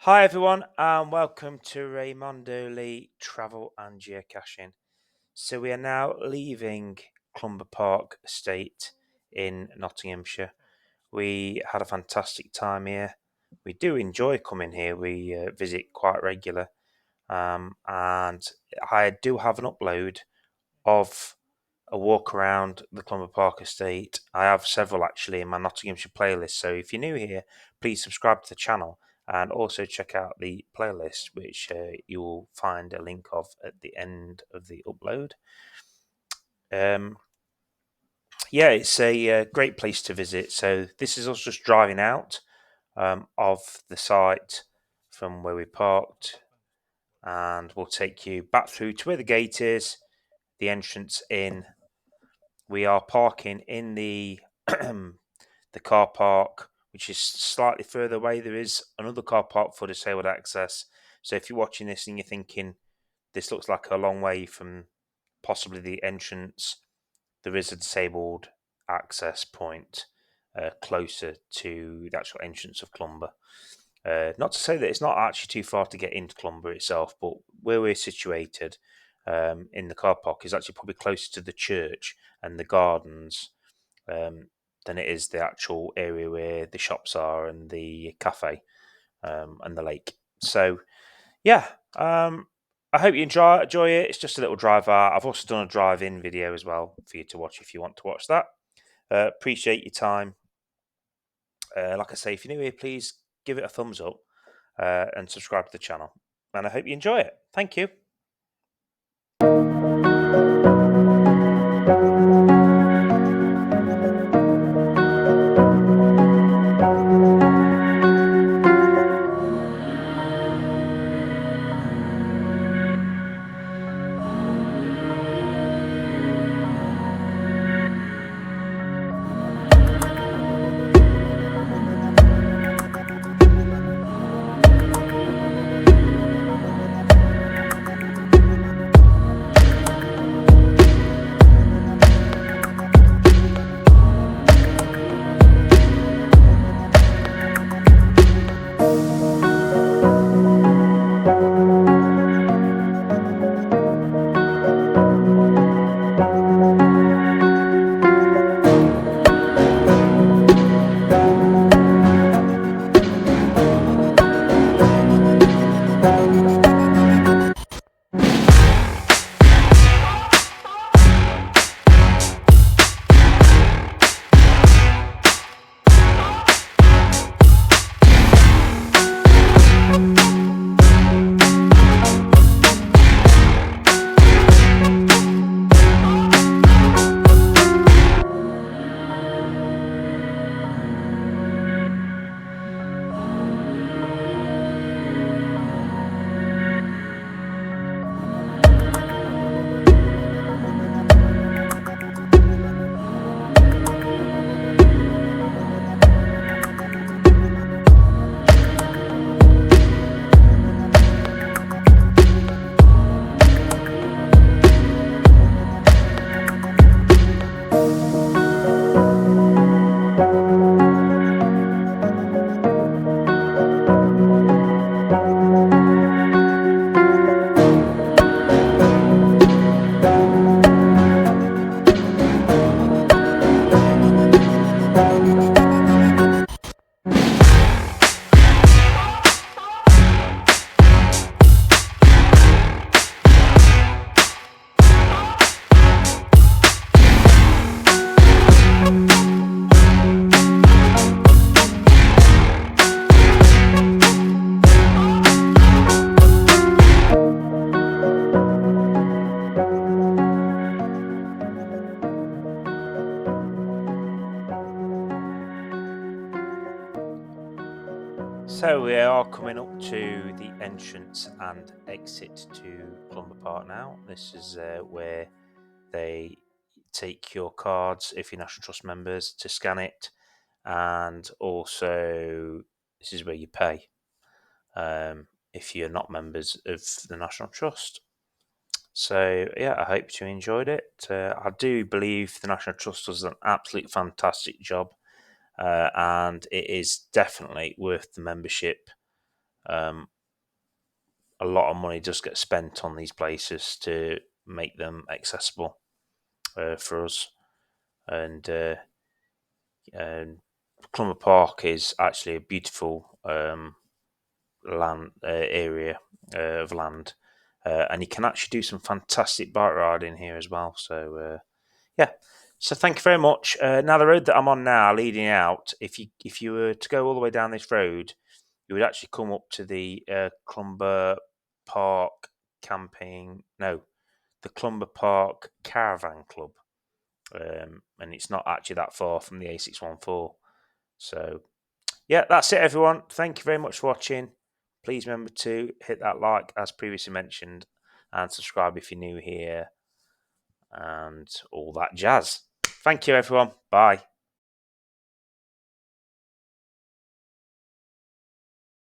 Hi everyone, and welcome to Raymondo Lee Travel and Geocaching. So we are now leaving Clumber Park Estate in Nottinghamshire. We had a fantastic time here. We do enjoy coming here. We visit quite regular, and I do have an upload of a walk around the Clumber Park Estate. I have several actually in my Nottinghamshire playlist. So if you're new here, please subscribe to the channel and also check out the playlist, which you will find a link of at the end of the upload. Um, yeah, it's a great place to visit. So this is us just driving out of the site from where we parked, and we'll take you back through to where the gate is, the entrance in. We are parking in the the car park, which is slightly further away. There is another car park for disabled access. So if you're watching this and you're thinking this looks like a long way from possibly the entrance, there is a disabled access point closer to the actual entrance of Clumber. Not to say that it's not actually too far to get into Clumber itself, but where we're situated in the car park is actually probably closer to the church and the gardens um, than it is the actual area where the shops are and the cafe and the lake. So, yeah, I hope you enjoy it. It's just a little drive out. I've also done a drive-in video as well for you to watch if you want to watch that. Appreciate your time. Like I say, if you're new here, please give it a thumbs up and subscribe to the channel. And I hope you enjoy it. Thank you. So we are coming up to the entrance and exit to Clumber Park now. This is where they take your cards if you're National Trust members to scan it, and also this is where you pay if you're not members of the National Trust. So yeah, I hope you enjoyed it. I do believe the National Trust does an absolute fantastic job, and it is definitely worth the membership. a lot of money does get spent on these places to make them accessible for us. And Clumber Park is actually a beautiful land area of land, and you can actually do some fantastic bike riding here as well. So yeah, so thank you very much. Now the road that I'm on now, leading out, if you were to go all the way down this road, you would actually come up to the Clumber Park camping. No, the Clumber Park Caravan Club, and it's not actually that far from the A614. So yeah, that's it, everyone. Thank you very much for watching. Please remember to hit that like, as previously mentioned, and subscribe if you're new here, and all that jazz. Thank you, everyone. Bye.